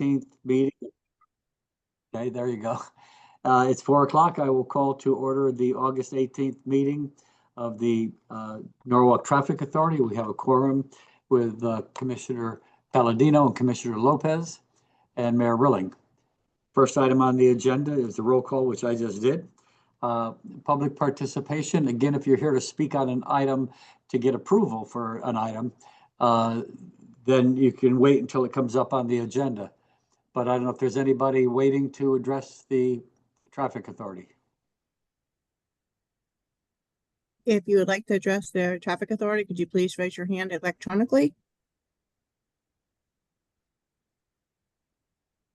18th meeting. Okay, there you go. It's 4 o'clock. I will call to order the August 18th meeting of the Norwalk Traffic Authority. We have a quorum with Commissioner Palladino and Commissioner Lopez and Mayor Rilling. First item on the agenda is the roll call, which I just did. Public participation. Again, if you're here to speak on an item to get approval for an item, then you can wait until it comes up on the agenda. But I don't know if there's anybody waiting to address the traffic authority. If you would like to address the traffic authority, could you please raise your hand electronically?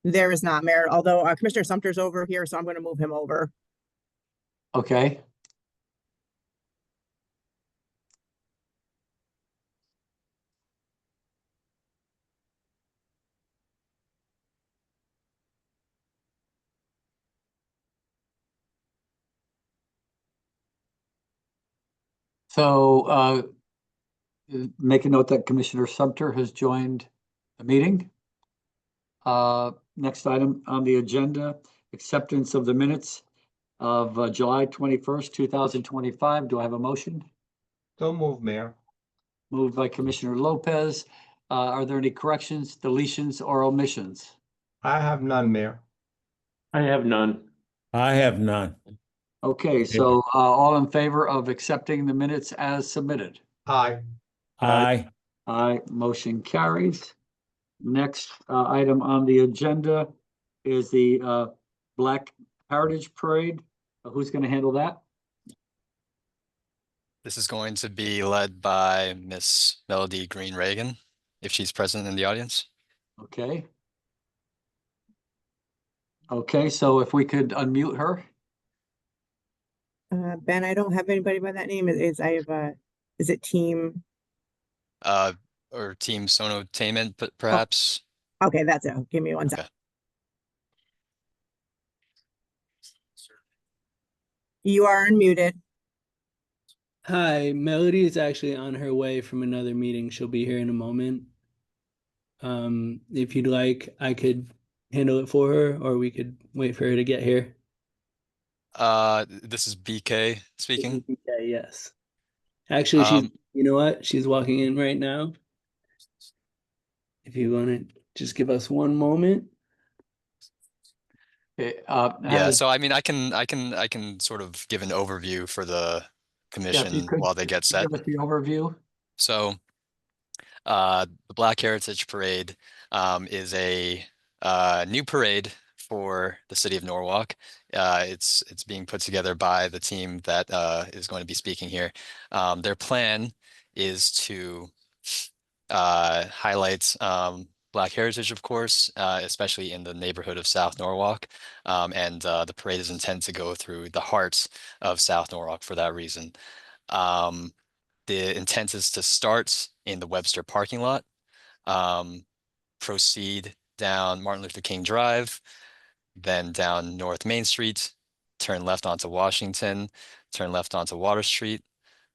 There is not, Mayor, although Commissioner Sumter's over here, so I'm going to move him over. Okay. So make a note that Commissioner Sumter has joined the meeting. Next item on the agenda, acceptance of the minutes of July 21st, 2025. Do I have a motion? So moved, Mayor. Moved by Commissioner Lopez. Are there any corrections, deletions, or omissions? I have none, Mayor. I have none. I have none. Okay, so all in favor of accepting the minutes as submitted? Aye. Aye. Aye, motion carries. Next item on the agenda is the Black Heritage Parade. Who's going to handle that? This is going to be led by Miss Melody Green Reagan, if she's present in the audience. Okay. Okay, so if we could unmute her. Ben, I don't have anybody by that name. Is it team? Or Team Sonotainment, but perhaps. Oh, okay, that's it. Give me one second. You are unmuted. Hi, Melody is actually on her way from another meeting. She'll be here in a moment. If you'd like, I could handle it for her, or we could wait for her to get here. This is BK speaking. BK, yes. Actually, you know what? She's walking in right now. If you want to just give us one moment. Yeah, so I mean, I can sort of give an overview for the commission while they get set. Give us the overview. So, the Black Heritage Parade is a new parade for the city of Norwalk. It's being put together by the team that is going to be speaking here. Their plan is to highlight Black heritage, of course, especially in the neighborhood of South Norwalk. And the parade is intended to go through the heart of South Norwalk for that reason. The intent is to start in the Webster parking lot, proceed down Martin Luther King Drive, then down North Main Street, turn left onto Washington, turn left onto Water Street,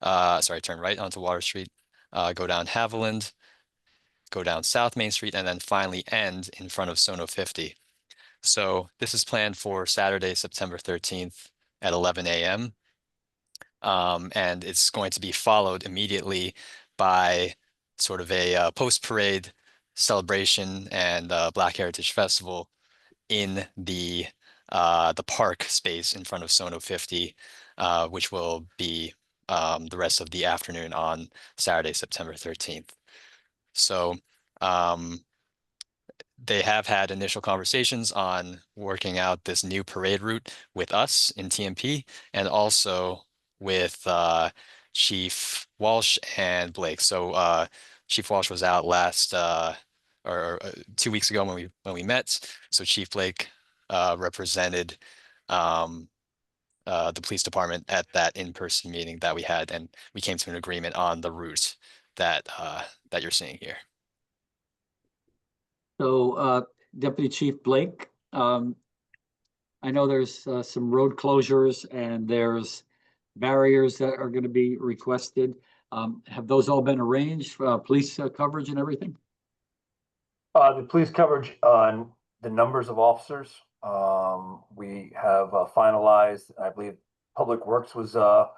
turn right onto Water Street, go down Haviland, go down South Main Street, and then finally end in front of Sono 50. So this is planned for Saturday, September 13th at 11 a.m. And it's going to be followed immediately by sort of a post-parade celebration and Black Heritage Festival in the park space in front of Sono 50, which will be the rest of the afternoon on Saturday, September 13th. So they have had initial conversations on working out this new parade route with us in TMP and also with Chief Walsh and Blake. So Chief Walsh was out last or 2 weeks ago when we met. So Chief Blake represented the police department at that in-person meeting that we had, and we came to an agreement on the route that you're seeing here. So Deputy Chief Blake, I know there's some road closures and there's barriers that are going to be requested. Have those all been arranged, police coverage and everything? The police coverage on the numbers of officers. We have finalized, I believe Public Works was a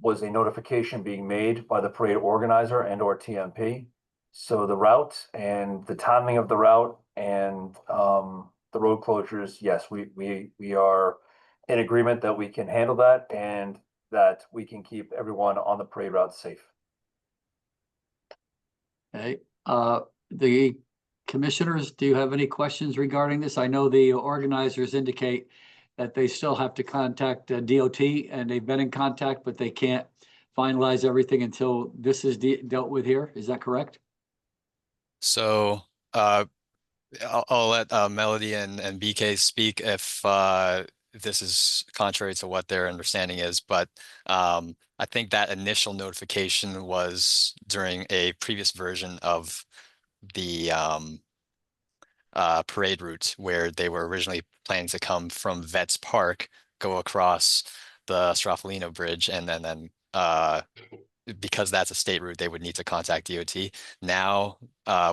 notification being made by the parade organizer and or TMP. So the route and the timing of the route and the road closures, yes, we are in agreement that we can handle that and that we can keep everyone on the parade route safe. Okay, the commissioners, do you have any questions regarding this? I know the organizers indicate that they still have to contact DOT and they've been in contact, but they can't finalize everything until this is dealt with here. Is that correct? So I'll let Melody and BK speak if this is contrary to what their understanding is, but I think that initial notification was during a previous version of the parade route where they were originally planning to come from Vets Park, go across the Straffolino Bridge, and then because that's a state route, they would need to contact DOT. Now,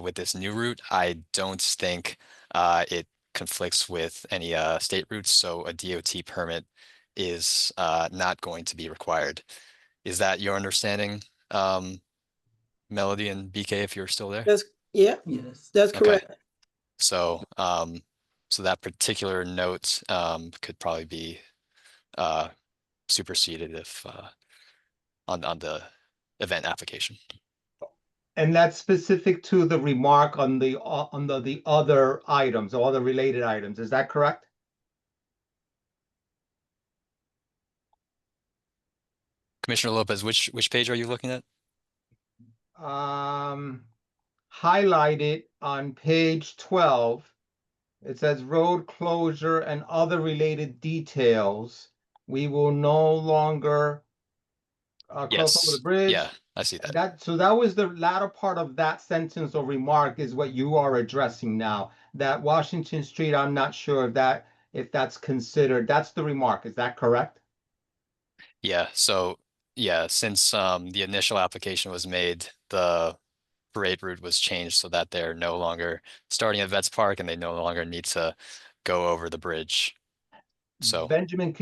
with this new route, I don't think it conflicts with any state routes, so a DOT permit is not going to be required. Is that your understanding, Melody and BK, if you're still there? Yeah, that's Okay. correct. So, so that particular note could probably be superseded if on the event application. And that's specific to the remark on the other items, or other related items. Is that correct? Commissioner Lopez, which page are you looking at? Highlighted on page 12. It says road closure and other related details. We will no longer cross over Yes. the bridge. Yeah, I see that. So that was the latter part of that sentence or remark is what you are addressing now. That Washington Street, I'm not sure if that's considered. That's the remark. Is that correct? Yeah. So yeah, since the initial application was made, the parade route was changed so that they're no longer starting at Vets Park and they no longer need to go over the bridge. So Benjamin,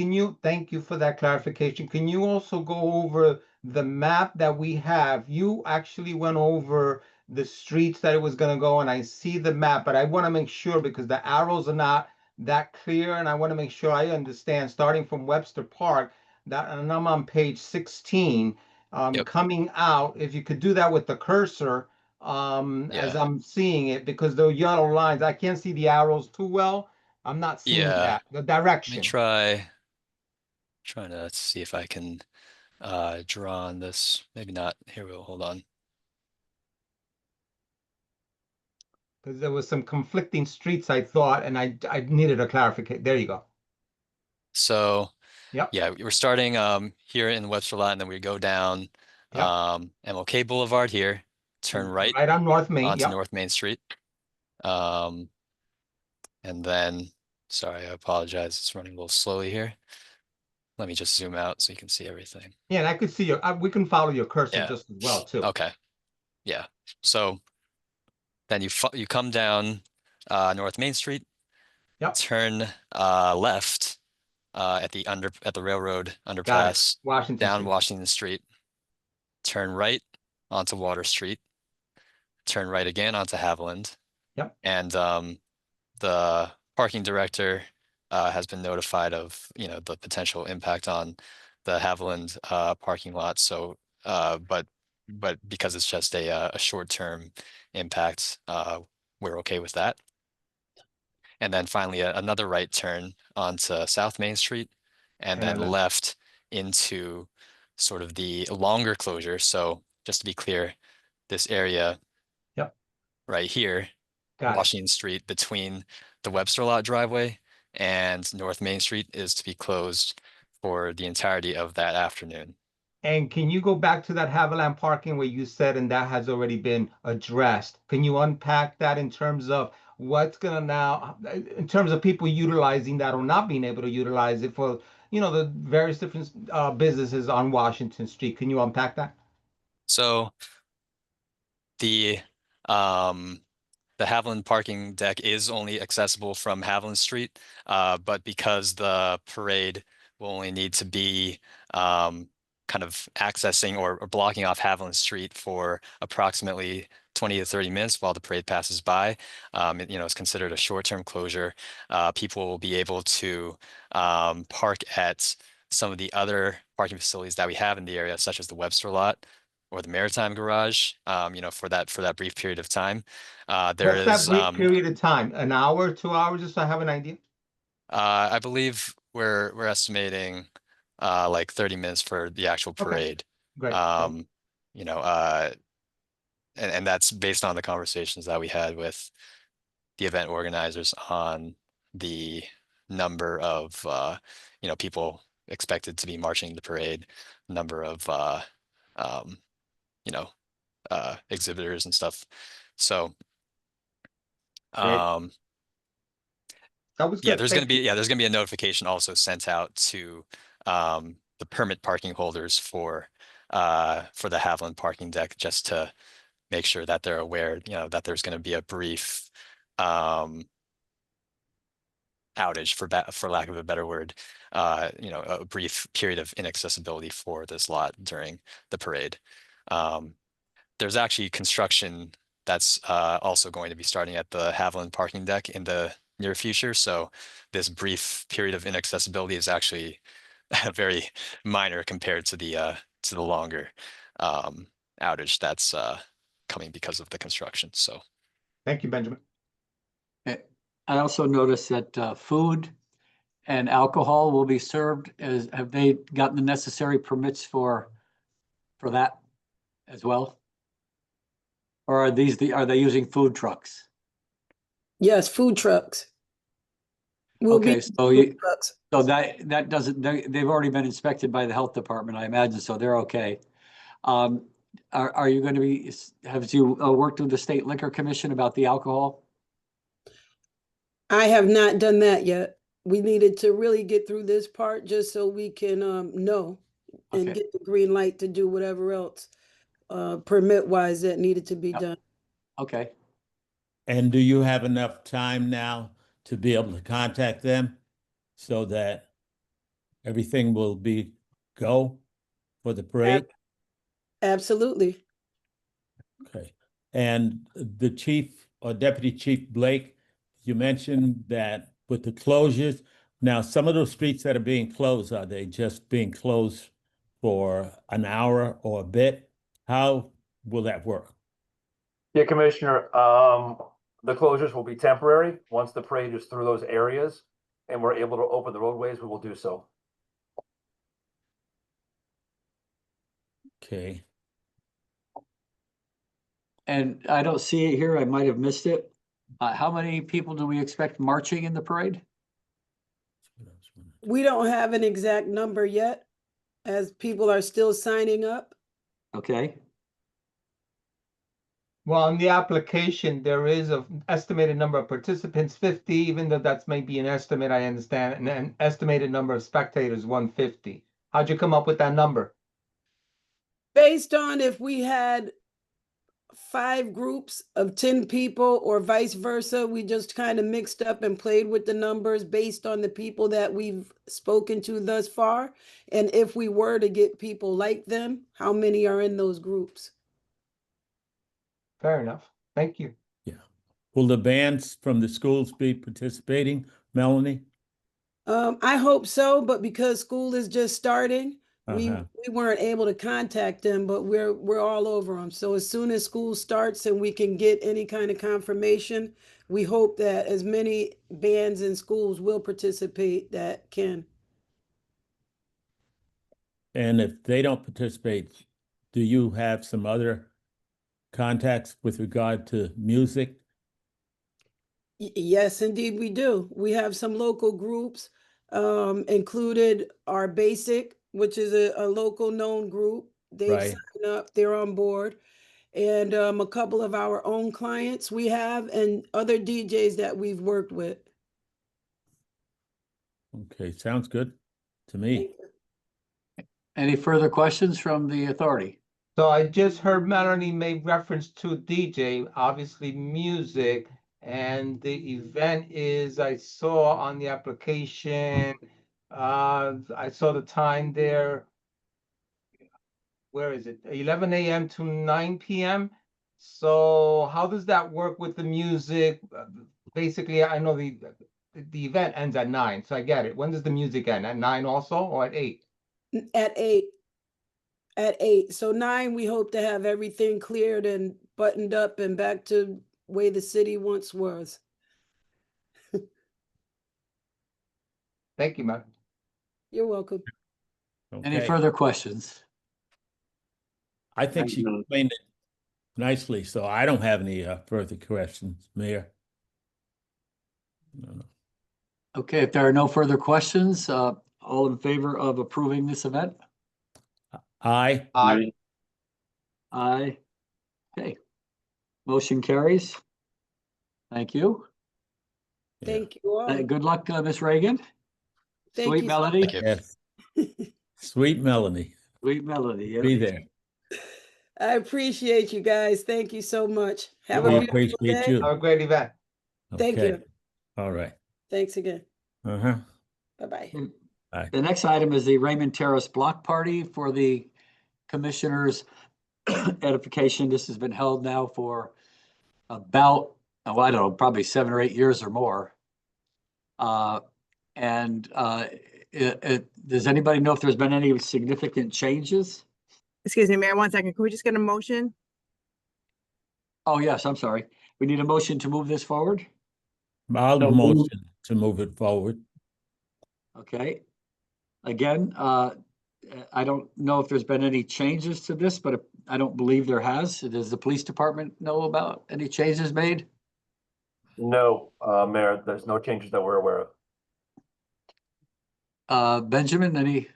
thank you for that clarification. Can you also go over the map that we have? You actually went over the streets that it was going to go, and I see the map, but I want to make sure because the arrows are not that clear, and I want to make sure I understand, starting from Webster Park, and I'm on page 16, Yep. coming out, if you could do that with the cursor, as I'm seeing it, because the yellow lines, I can't see the arrows too well. I'm not seeing that, the direction. Let me trying to see if I can draw on this. Maybe not. Here we go. Hold on. Because there was some conflicting streets, I thought, and I needed a clarification. There you go. So Yep. yeah, we're starting here in Webster Lot, and then we go down Yep. MLK Boulevard here, turn right on North Main. onto Yep. North Main Street. And then, sorry, I apologize. It's running a little slowly here. Let me just zoom out so you can see everything. Yeah, and I could see your, we can follow your cursor Yeah. just as well, too. Okay. Yeah. So then you come down North Main Street. Yep. Turn left at the railroad underpass, Washington down Street. Washington Street. Turn right onto Water Street. Turn right again onto Haviland. Yep. And the parking director has been notified of the potential impact on the Haviland parking lot. So, but because it's just a short-term impact, we're okay with that. And then finally, another right turn onto South Main Street, and then left into sort of the longer closure. So just to be clear, this area right here, Washington Street, between the Webster Lot driveway and North Main Street, is to be closed for the entirety of that afternoon. And can you go back to that Haviland parking where you said, and that has already been addressed? Can you unpack that in terms of what's gonna now, in terms of people utilizing that or not being able to utilize it for, the various different businesses on Washington Street? Can you unpack that? So the the Haviland parking deck is only accessible from Haviland Street, but because the parade will only need to be kind of accessing or blocking off Haviland Street for approximately 20 to 30 minutes while the parade passes by. It's considered a short-term closure. People will be able to park at some of the other parking facilities that we have in the area, such as the Webster lot or the Maritime Garage, for that brief period of time. There What's that is, brief period of time? An hour, 2 hours, just so I have an idea? I believe we're estimating like 30 minutes for the actual Okay. parade. Great. You know, and that's based on the conversations that we had with the event organizers on the number of people expected to be marching the parade, number of exhibitors and stuff. So Great. That was yeah, good. there's Thank you. gonna be a notification also sent out to the permit parking holders for the Haviland parking deck, just to make sure that they're aware, that there's gonna be a brief outage, for lack of a better word, a brief period of inaccessibility for this lot during the parade. There's actually construction that's also going to be starting at the Haviland parking deck in the near future. So this brief period of inaccessibility is actually very minor compared to the longer outage that's coming because of the construction. So Thank you, Benjamin. I also noticed that food and alcohol will be served. Have they gotten the necessary permits for that as well? Or are they using food trucks? Yes, food trucks. Will be Okay, so food trucks. so that doesn't, they've already been inspected by the health department, I imagine, so they're okay. Are you going to be, have you worked with the State Liquor Commission about the alcohol? I have not done that yet. We needed to really get through this part just so we can know and Okay. get the green light to do whatever else permit wise that needed to be Yep. done. Okay. And do you have enough time now to be able to contact them so that everything will be go for the parade? Absolutely. Okay. And the chief or Deputy Chief Blake, you mentioned that with the closures, now some of those streets that are being closed, are they just being closed for an hour or a bit? How will that work? Yeah, Commissioner, the closures will be temporary. Once the parade is through those areas and we're able to open the roadways, we will do so. Okay. And I don't see it here. I might have missed it. How many people do we expect marching in the parade? We don't have an exact number yet, as people are still signing up. Okay. Well, in the application, there is an estimated number of participants, 50, even though that's maybe an estimate, I understand, and an estimated number of spectators, 150. How'd you come up with that number? Based on if we had 5 groups of 10 people or vice versa, we just kind of mixed up and played with the numbers based on the people that we've spoken to thus far. And if we were to get people like them, how many are in those groups? Fair enough. Thank you. Yeah. Will the bands from the schools be participating, Melanie? I hope so, but because school is just starting, we Uh-huh. weren't able to contact them, but we're all over them. So as soon as school starts and we can get any kind of confirmation, we hope that as many bands and schools will participate that can. And if they don't participate, do you have some other contacts with regard to music? Yes, indeed we do. We have some local groups, included our Basic, which is a local known group. They've Right. signed up, they're on board. And a couple of our own clients we have and other DJs that we've worked with. Okay, sounds good to me. Any further questions from the authority? So I just heard Melanie make reference to DJ, obviously music, and the event is, I saw on the application, I saw the time there. Where is it? 11 a.m. to 9 p.m. So how does that work with the music? Basically, I know the event ends at 9, so I get it. When does the music end? At 9 also, or at 8? At 8. At 8. So 9, we hope to have everything cleared and buttoned up and back to way the city once was. Thank you, ma'am. You're welcome. Any Okay. further questions? I think I she have none. explained it nicely, so I don't have any further questions, Mayor. No. Okay, if there are no further questions, all in favor of approving this event? Aye. Aye. Aye. Okay. Motion carries. Thank you. Yeah. Thank you all. Good luck, Ms. Reagan. Thank Sweet you so Melody. Thank you. Yes. Sweet Melanie, Sweet Melody. Yeah. be there. I appreciate you guys. Thank you so much. Have You're a We welcome. beautiful appreciate day. you. Have a great event. Thank Okay. you. All right. Thanks again. Uh-huh. Bye-bye. The next item is the Raymond Terrace Block Party for the Commissioners' edification. This has been held now for about, oh, I don't know, probably 7 or 8 years or more. Does anybody know if there's been any significant changes? Excuse me, Mayor, 1 second. Can we just get a motion? Oh, yes, I'm sorry. We need a motion to move this forward. I'll So moved. motion to move it forward. Okay. Again, I don't know if there's been any changes to this, but I don't believe there has. Does the police department know about any changes made? No, Mayor, there's no changes that we're aware of. Benjamin, any?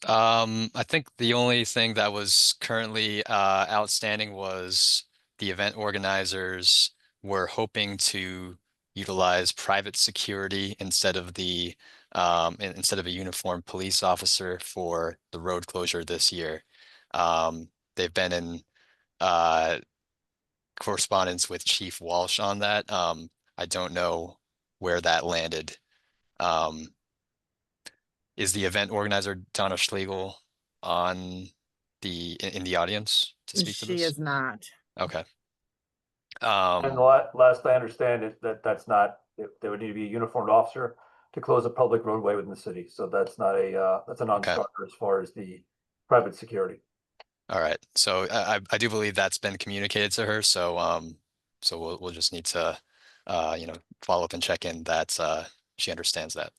I think the only thing that was currently outstanding was the event organizers were hoping to utilize private security instead of the instead of a uniformed police officer for the road closure this year. They've been in correspondence with Chief Walsh on that. I don't know where that landed. Is the event organizer Donna Schlegel on in the audience to speak to She this? is not. Okay. And the last I understand is that that's not, there would need to be a uniformed officer to close a public roadway within the city. So that's not that's a non-starter as far as the private security. All right. So I do believe that's been communicated to her. So so we'll just need to you know, follow up and check in that she understands that.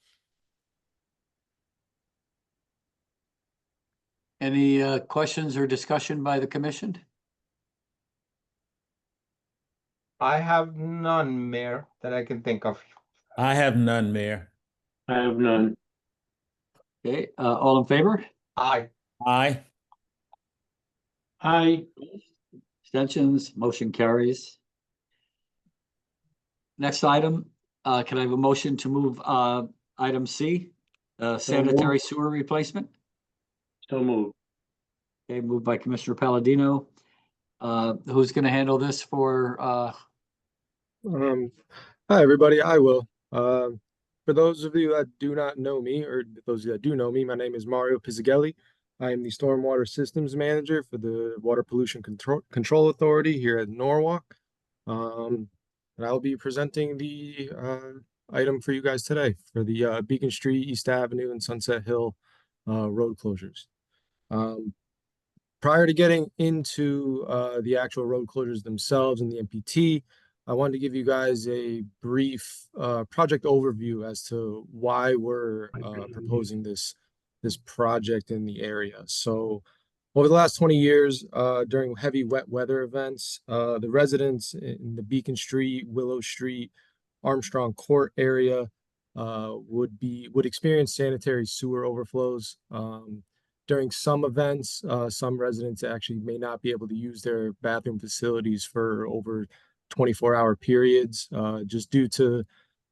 Any questions or discussion by the commission? I have none, Mayor, that I can think of. I have none, Mayor. I have none. Okay, all in favor? Aye. Aye. Aye. Abstentions, motion carries. Next item, can I have a motion to move item C, sanitary sewer replacement? So moved. Okay, moved by Commissioner Palladino. Who's going to handle this for? Hi, everybody. I will. For those of you that do not know me, or those of you that do know me, my name is Mario Pizzagelli. I am the Stormwater Systems Manager for the Water Pollution Control Authority here at Norwalk. And I'll be presenting the item for you guys today for the Beacon Street, East Avenue, and Sunset Hill road closures. Prior to getting into the actual road closures themselves and the MPT, I wanted to give you guys a brief project overview as to why we're proposing this project in the area. So over the last 20 years, during heavy wet weather events, the residents in the Beacon Street, Willow Street, Armstrong Court area would experience sanitary sewer overflows. During some events, some residents actually may not be able to use their bathroom facilities for over 24-hour periods, just due to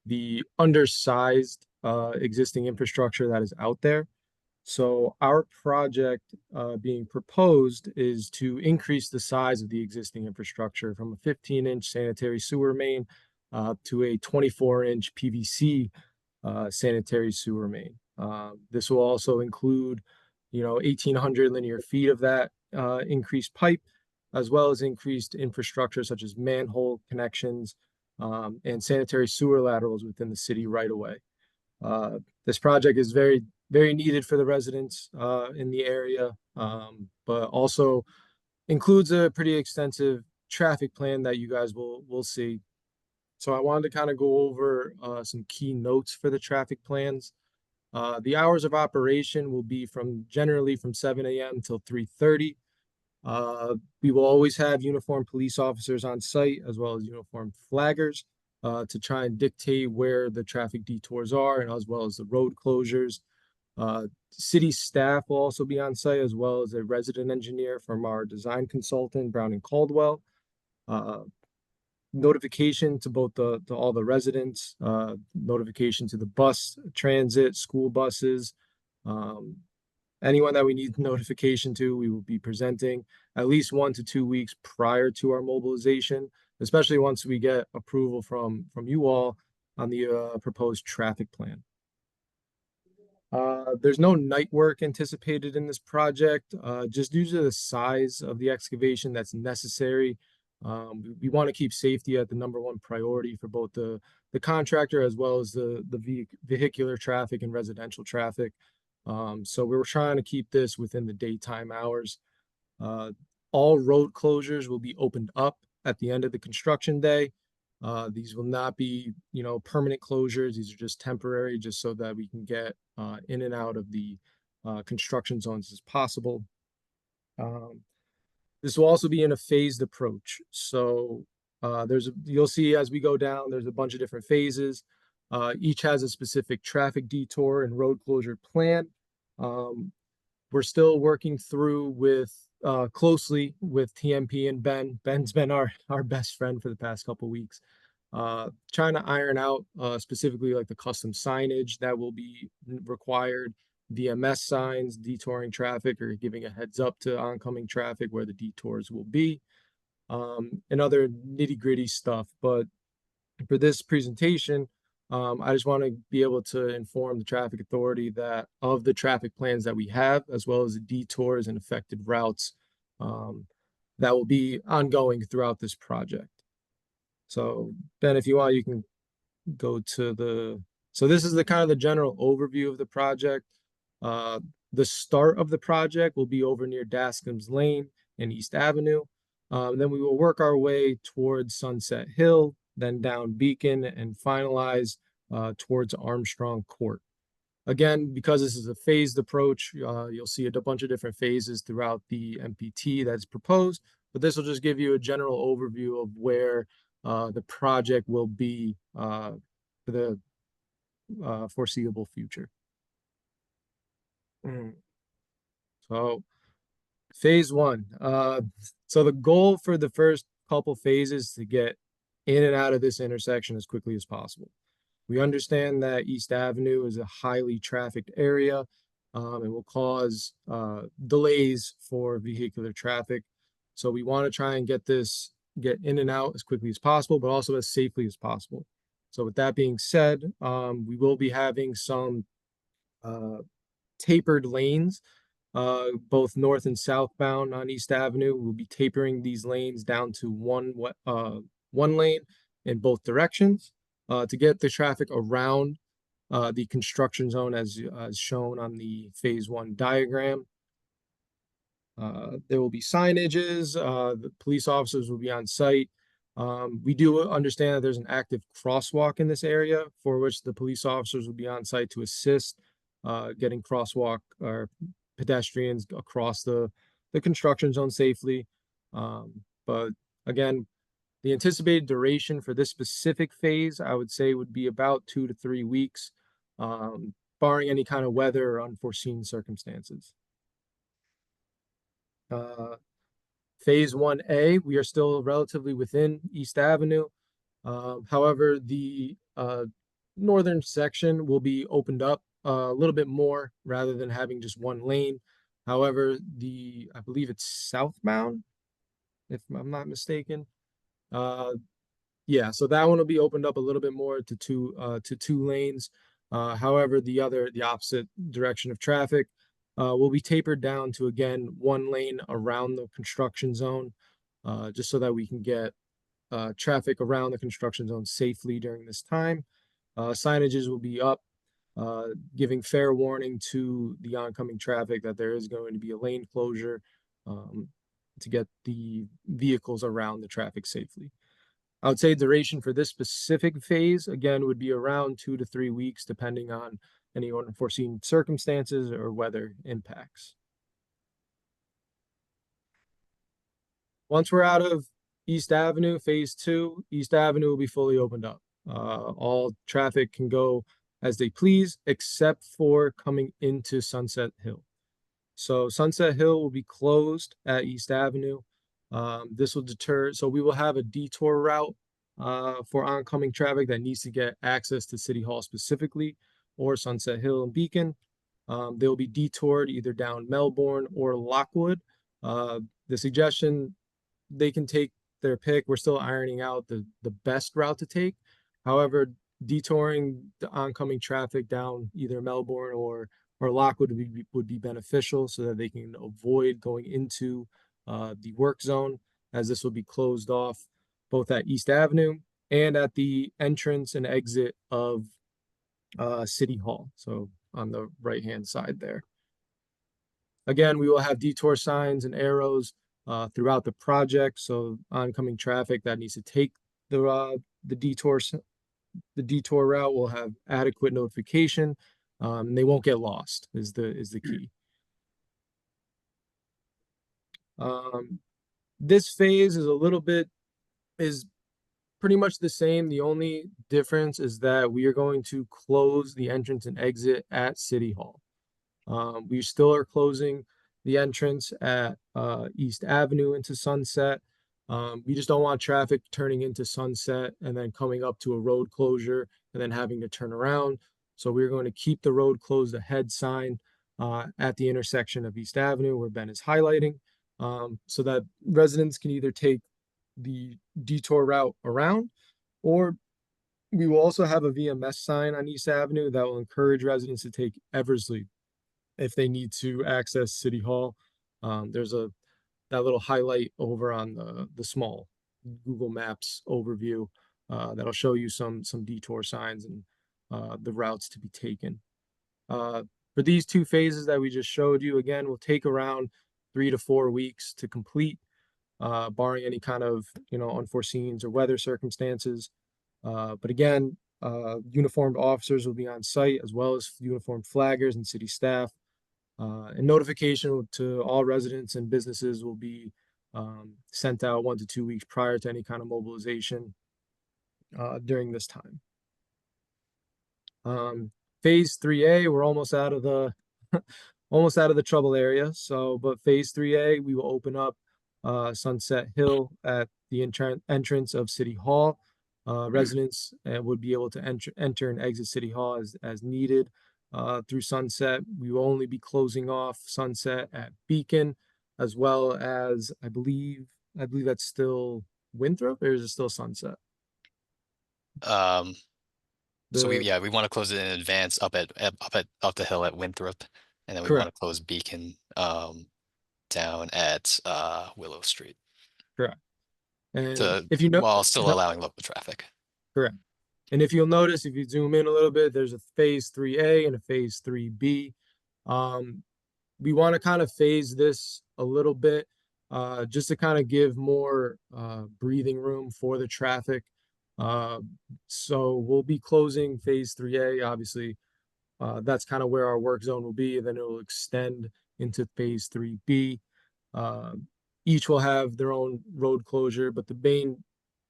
the undersized existing infrastructure that is out there. So our project being proposed is to increase the size of the existing infrastructure from a 15-inch sanitary sewer main to a 24-inch PVC sanitary sewer main. This will also include, 1,800 linear feet of that increased pipe, as well as increased infrastructure such as manhole connections and sanitary sewer laterals within the city right away. This project is very, very needed for the residents in the area, but also includes a pretty extensive traffic plan that you guys will see. So I wanted to kind of go over some key notes for the traffic plans. The hours of operation will be generally from 7 a.m. till 3:30. We will always have uniformed police officers on site as well as uniformed flaggers to try and dictate where the traffic detours are, and as well as the road closures. City staff will also be on site, as well as a resident engineer from our design consultant, Brown and Caldwell. Notification to both to all the residents, notification to the bus, transit, school buses, anyone that we need notification to, we will be presenting at least 1 to 2 weeks prior to our mobilization, especially once we get approval from you all on the proposed traffic plan. There's no night work anticipated in this project, just due to the size of the excavation that's necessary. We want to keep safety at the #1 priority for both the contractor as well as the vehicular traffic and residential traffic. So we were trying to keep this within the daytime hours. All road closures will be opened up at the end of the construction day. These will not be, permanent closures. These are just temporary, just so that we can get in and out of the construction zones as possible. This will also be in a phased approach. So you'll see as we go down, there's a bunch of different phases. Each has a specific traffic detour and road closure plan. We're still working through closely with TMP and Ben. Ben's been our best friend for the past couple of weeks. Trying to iron out specifically like the custom signage that will be required, VMS signs, detouring traffic, or giving a heads up to oncoming traffic where the detours will be, and other nitty-gritty stuff. But for this presentation, I just want to be able to inform the traffic authority that of the traffic plans that we have, as well as the detours and affected routes that will be ongoing throughout this project. So Ben, if you want, you can go to so this is the kind of the general overview of the project. The start of the project will be over near Dascom's Lane and East Avenue. Then we will work our way towards Sunset Hill, then down Beacon, and finalize towards Armstrong Court. Again, because this is a phased approach, you'll see a bunch of different phases throughout the MPT that's proposed, but this will just give you a general overview of where the project will be for the foreseeable future. So phase 1. So the goal for the first couple phases is to get in and out of this intersection as quickly as possible. We understand that East Avenue is a highly trafficked area and will cause delays for vehicular traffic. So we want to try and get in and out as quickly as possible, but also as safely as possible. So with that being said, we will be having some tapered lanes, both north and southbound on East Avenue. We'll be tapering these lanes down to one lane in both directions to get the traffic around the construction zone as shown on the phase 1 diagram. There will be signages, the police officers will be on site. We do understand that there's an active crosswalk in this area for which the police officers will be on site to assist getting crosswalk or pedestrians across the construction zone safely. But again, the anticipated duration for this specific phase, I would say, would be about 2 to 3 weeks, barring any kind of weather or unforeseen circumstances. Phase 1A, we are still relatively within East Avenue. However, the northern section will be opened up a little bit more rather than having just one lane. However, I believe it's southbound, if I'm not mistaken. Yeah, so that one will be opened up a little bit more to two lanes. However, the opposite direction of traffic will be tapered down to, again, one lane around the construction zone, just so that we can get traffic around the construction zone safely during this time. Signages will be up, giving fair warning to the oncoming traffic that there is going to be a lane closure to get the vehicles around the traffic safely. I would say duration for this specific phase, again, would be around 2 to 3 weeks, depending on any unforeseen circumstances or weather impacts. Once we're out of East Avenue, phase 2, East Avenue will be fully opened up. All traffic can go as they please, except for coming into Sunset Hill. So Sunset Hill will be closed at East Avenue. This will deter, so we will have a detour route for oncoming traffic that needs to get access to City Hall specifically, or Sunset Hill and Beacon. They'll be detoured either down Melbourne or Lockwood. The suggestion, they can take their pick. We're still ironing out the best route to take. However, detouring the oncoming traffic down either Melbourne or Lockwood would be beneficial, so that they can avoid going into the work zone, as this will be closed off both at East Avenue and at the entrance and exit of City Hall. So on the right-hand side there. Again, we will have detour signs and arrows throughout the project. So oncoming traffic that needs to take the detour route will have adequate notification. They won't get lost is the key. This phase is pretty much the same. The only difference is that we are going to close the entrance and exit at City Hall. We still are closing the entrance at East Avenue into Sunset. We just don't want traffic turning into Sunset and then coming up to a road closure and then having to turn around. So we're going to keep the road closed ahead sign at the intersection of East Avenue where Ben is highlighting, so that residents can either take the detour route around, or we will also have a VMS sign on East Avenue that will encourage residents to take Eversley if they need to access City Hall. There's that little highlight over on the small Google Maps overview that'll show you some detour signs and the routes to be taken. For these two phases that we just showed you, again, will take around 3 to 4 weeks to complete, barring any kind of unforeseens or weather circumstances. But again, uniformed officers will be on site, as well as uniformed flaggers and city staff. And notification to all residents and businesses will be sent out 1 to 2 weeks prior to any kind of mobilization during this time. Phase 3A, we're almost out of the trouble area. So, but phase 3A, we will open up Sunset Hill at the entrance of City Hall. Residents would be able to enter and exit City Hall as needed through Sunset. We will only be closing off Sunset at Beacon, as well as I believe that's still Winthrop, or is it still Sunset? So we want to close it in advance up the hill at Winthrop, and then we want to close Beacon down at Willow Street. Correct. And if you know, while still allowing local traffic. Correct. And if you'll notice, if you zoom in a little bit, there's a phase 3A and a phase 3B. We want to kind of phase this a little bit, just to kind of give more breathing room for the traffic. So we'll be closing phase 3A, obviously. That's kind of where our work zone will be, and then it will extend into phase 3B. Each will have their own road closure, but the main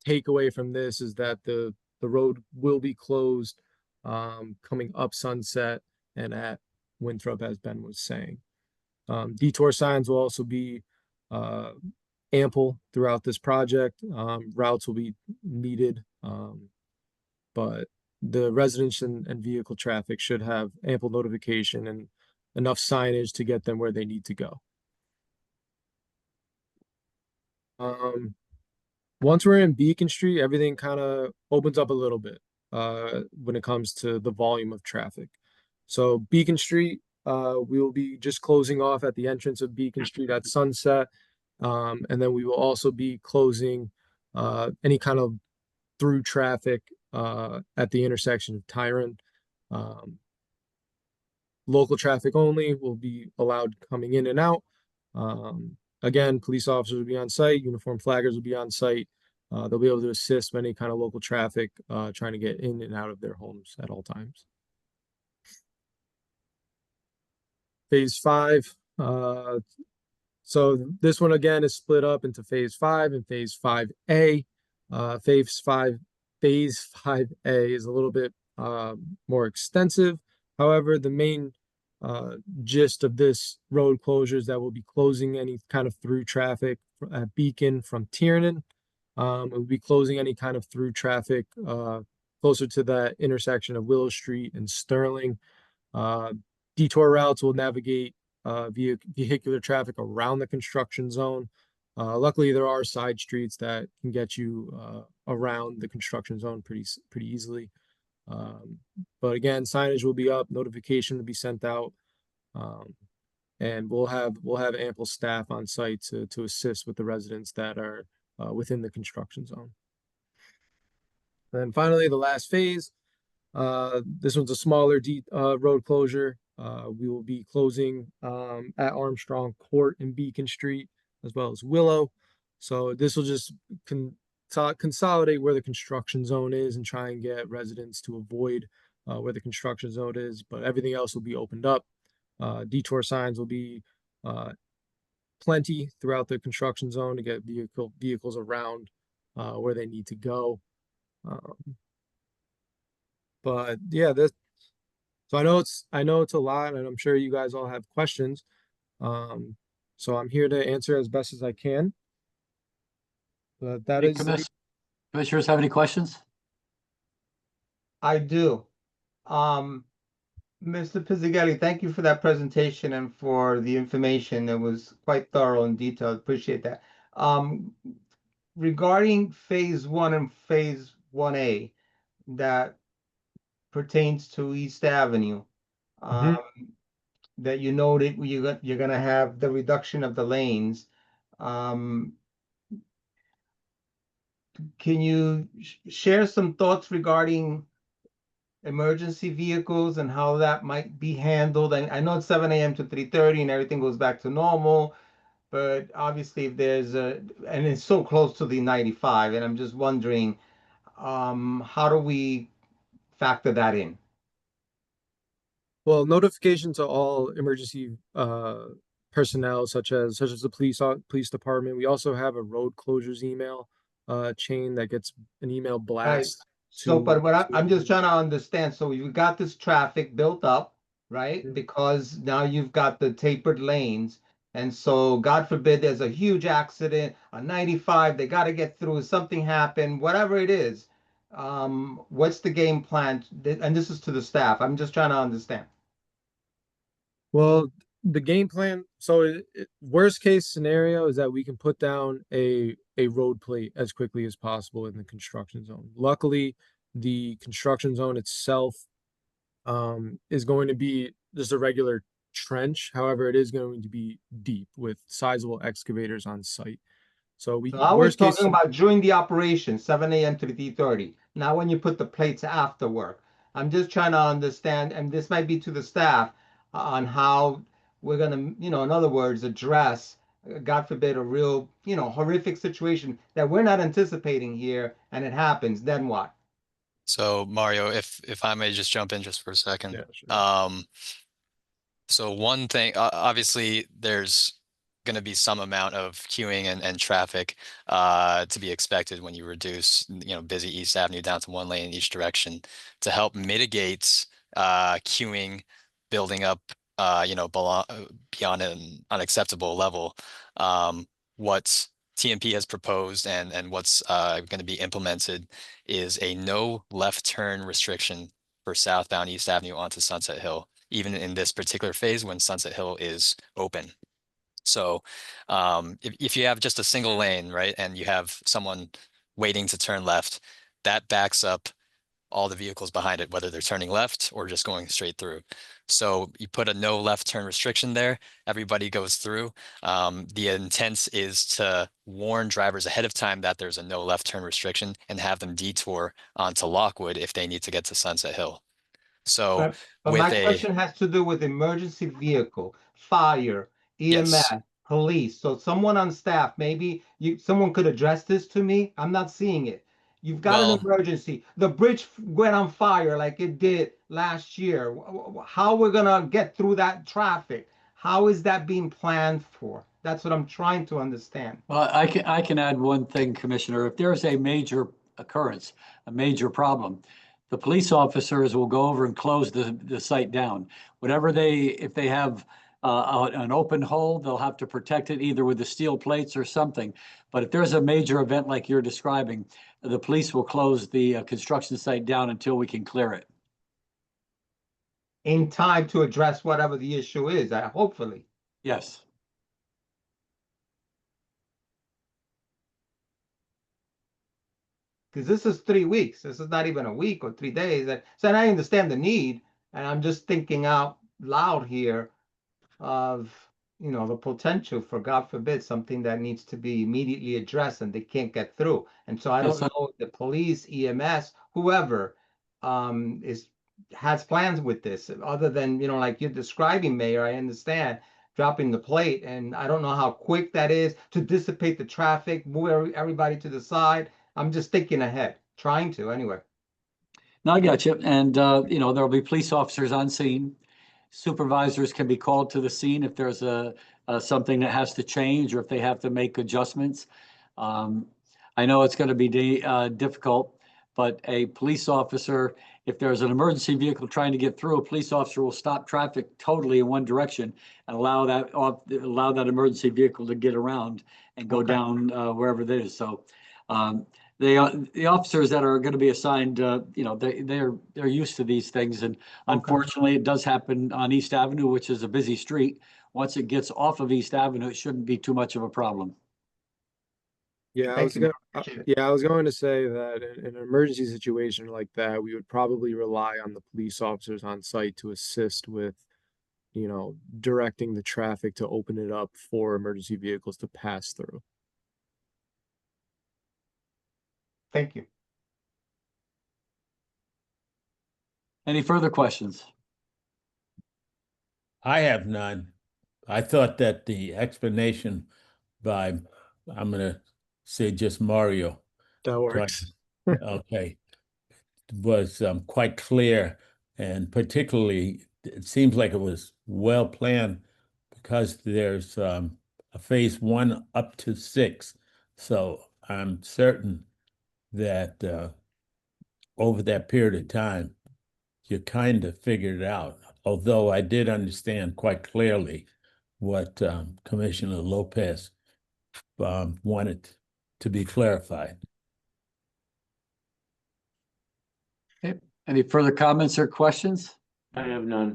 takeaway from this is that the road will be closed coming up Sunset and at Winthrop, as Ben was saying. Detour signs will also be ample throughout this project. Routes will be needed, but the residents and vehicle traffic should have ample notification and enough signage to get them where they need to go. Once we're in Beacon Street, everything kind of opens up a little bit when it comes to the volume of traffic. So Beacon Street, we will be just closing off at the entrance of Beacon Street at sunset. And then we will also be closing any kind of through traffic at the intersection of Tyron. Local traffic only will be allowed coming in and out. Again, police officers will be on site, uniformed flaggers will be on site. They'll be able to assist with any kind of local traffic trying to get in and out of their homes at all times. Phase 5. So this one again is split up into phase 5 and phase 5A. Phase 5A is a little bit more extensive. However, the main gist of this road closure is that we'll be closing any kind of through traffic at Beacon from Tiernan. We'll be closing any kind of through traffic closer to that intersection of Willow Street and Sterling. Detour routes will navigate vehicular traffic around the construction zone. Luckily, there are side streets that can get you around the construction zone pretty easily. But again, signage will be up, notification will be sent out, and we'll have ample staff on site to assist with the residents that are within the construction zone. And then finally, the last phase. This one's a smaller road closure. We will be closing at Armstrong Court and Beacon Street, as well as Willow. So this will just consolidate where the construction zone is and try and get residents to avoid where the construction zone is, but everything else will be opened up. Detour signs will be plenty throughout the construction zone to get vehicles around where they need to go. But yeah, so I know it's a lot, and I'm sure you guys all have questions. So I'm here to answer as best as I can. But that is Commissioners have any questions? I do. Mr. Pizzagelli, thank you for that presentation and for the information. It was quite thorough and detailed. Appreciate that. Regarding phase 1 and phase 1A that pertains to East Avenue, that you noted you're going to have the reduction of the lanes. Can you share some thoughts regarding emergency vehicles and how that might be handled? And I know it's 7 a.m. to 3:30 and everything goes back to normal, but obviously if there's and it's so close to the 95, and I'm just wondering, how do we factor that in? Well, notification to all emergency personnel, such as the police department. We also have a road closures email chain that gets an email blast. Right. So, but what I'm just trying to understand. So you've got this traffic built up, right? Because now you've got the tapered lanes. And so, God forbid, there's a huge accident on 95. They got to get through. Something happened, whatever it is. What's the game plan? And this is to the staff. I'm just trying to understand. Well, the game plan. So, worst case scenario is that we can put down a road plate as quickly as possible in the construction zone. Luckily, the construction zone itself is going to be just a regular trench. However, it is going to be deep with sizable excavators on site. So I was talking about during the operation, 7 a.m. to 3:30. Now, when you put the plates after work, I'm just trying to understand, and this might be to the staff, on how we're going to, in other words, address, God forbid, a real, horrific situation that we're not anticipating here, and it happens. Then what? So Mario, if I may just jump in just for a second. Yeah, sure. So one thing, obviously, there's going to be some amount of queuing and traffic to be expected when you reduce, busy East Avenue down to one lane in each direction. To help mitigate queuing building up, beyond an unacceptable level. What TMP has proposed and what's going to be implemented is a no left turn restriction for southbound East Avenue onto Sunset Hill, even in this particular phase when Sunset Hill is open. So if you have just a single lane, right, and you have someone waiting to turn left, that backs up all the vehicles behind it, whether they're turning left or just going straight through. So you put a no left turn restriction there, everybody goes through. The intent is to warn drivers ahead of time that there's a no left turn restriction and have them detour onto Lockwood if they need to get to Sunset Hill. So But with my a, question has to do with emergency vehicle, fire, EMS, Yes. police. So someone on staff, maybe someone could address this to me. I'm not seeing it. You've got an Well- emergency. The bridge went on fire like it did last year. How we're gonna get through that traffic? How is that being planned for? That's what I'm trying to understand. Well, I can add one thing, Commissioner. If there's a major occurrence, a major problem, the police officers will go over and close the site down. If they have an open hole, they'll have to protect it either with the steel plates or something. But if there's a major event like you're describing, the police will close the construction site down until we can clear it. In time to address whatever the issue is, hopefully. Yes. Because this is 3 weeks. This is not even a week or 3 days. So I understand the need, and I'm just thinking out loud here of, the potential for, God forbid, something that needs to be immediately addressed and they can't get through. And so I Yes, don't know if the police, EMS, whoever, has plans with this, other than, like you're describing, Mayor. I understand dropping the plate, and I don't know how quick that is to dissipate the traffic, move everybody to the side. I'm just thinking ahead, trying to anyway. No, I got you. And, there'll be police officers on scene. Supervisors can be called to the scene if there's something that has to change or if they have to make adjustments. I know it's going to be difficult, but a police officer, if there's an emergency vehicle trying to get through, a police officer will stop traffic totally in one direction and allow that emergency vehicle to get around and go down wherever it is. So the officers that are going to be assigned, they're used to these things, and unfortunately, it does happen on East Avenue, which is a busy street. Once it gets off of East Avenue, it shouldn't be too much of a problem. Yeah, Thank you. I was going to say that in an emergency situation like that, we would probably rely on the police officers on site to assist with, directing the traffic to open it up for emergency vehicles to pass through. Thank you. Any further questions? I have none. I thought that the explanation by, I'm gonna say just Mario. That works. Okay. Was quite clear, and particularly it seems like it was well planned because there's a phase 1 up to 6. So I'm certain that over that period of time, you kind of figured it out. Although I did understand quite clearly what Commissioner Lopez wanted to be clarified. Okay. Any further comments or questions? I have none.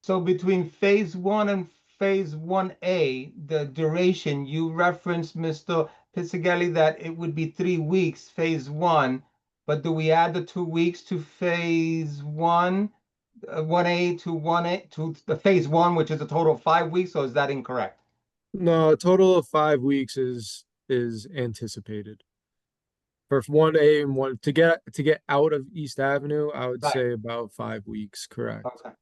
So between phase 1 and phase 1A, the duration you referenced, Mr. Pizzagelli, that it would be 3 weeks, phase 1, but do we add the 2 weeks to phase 1, 1A to 1A to the phase 1, which is a total of 5 weeks, or is that incorrect? No, a total of 5 weeks is anticipated. For 1A and 1 to get out of East Avenue, I would Right. say about 5 weeks, correct. Okay.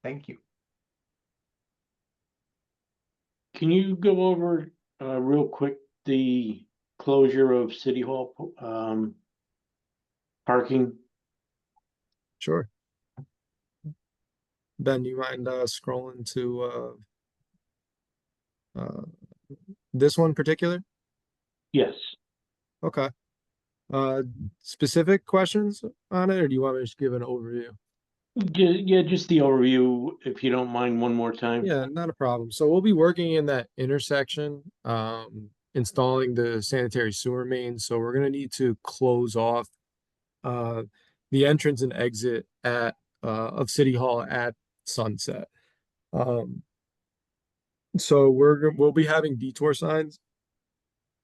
Thank you. Can you go over real quick the closure of City Hall parking? Sure. Ben, you mind scrolling to this one in particular? Yes. Okay. Specific questions on it, or do you want me to just give an overview? Yeah, just the overview, if you don't mind, one more time. Yeah, not a problem. So we'll be working in that intersection, installing the sanitary sewer main. So we're gonna need to close off the entrance and exit of City Hall at sunset. So we'll be having detour signs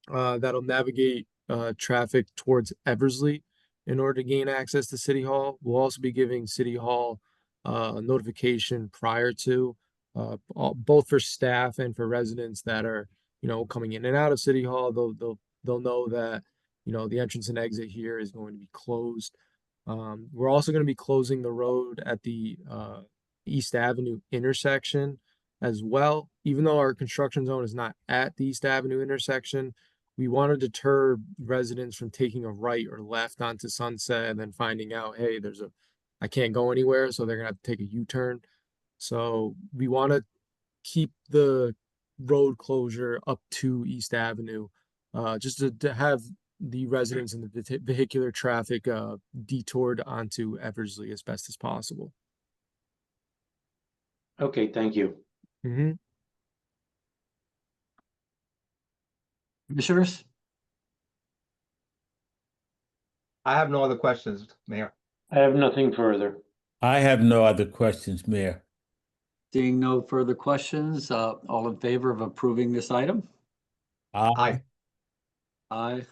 that'll navigate traffic towards Eversley in order to gain access to City Hall. We'll also be giving City Hall notification prior to both for staff and for residents that are, you know, coming in and out of City Hall. They'll know that, you know, the entrance and exit here is going to be closed. We're also going to be closing the road at the East Avenue intersection as well. Even though our construction zone is not at the East Avenue intersection, we want to deter residents from taking a right or left onto Sunset and then finding out, hey, I can't go anywhere, so they're gonna have to take a U-turn. So we want to keep the road closure up to East Avenue, just to have the residents and the vehicular traffic detoured onto Eversley as best as possible. Okay, thank you. Mm-hmm. Commissioners? I have no other questions, Mayor. I have nothing further. I have no other questions, Mayor. Seeing no further questions, all in favor of approving this item? Aye. Aye.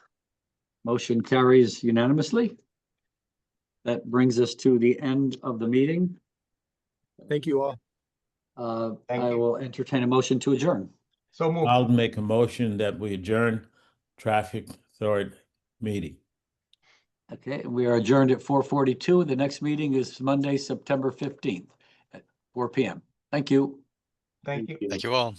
Motion carries unanimously. That brings us to the end of the meeting. Thank you all. Thank I you. will entertain a motion to adjourn. So moved. I'll make a motion that we adjourn traffic authority meeting. Okay, we are adjourned at 4:42. The next meeting is Monday, September 15th at 4 p.m. Thank you. Thank you. Thank you all.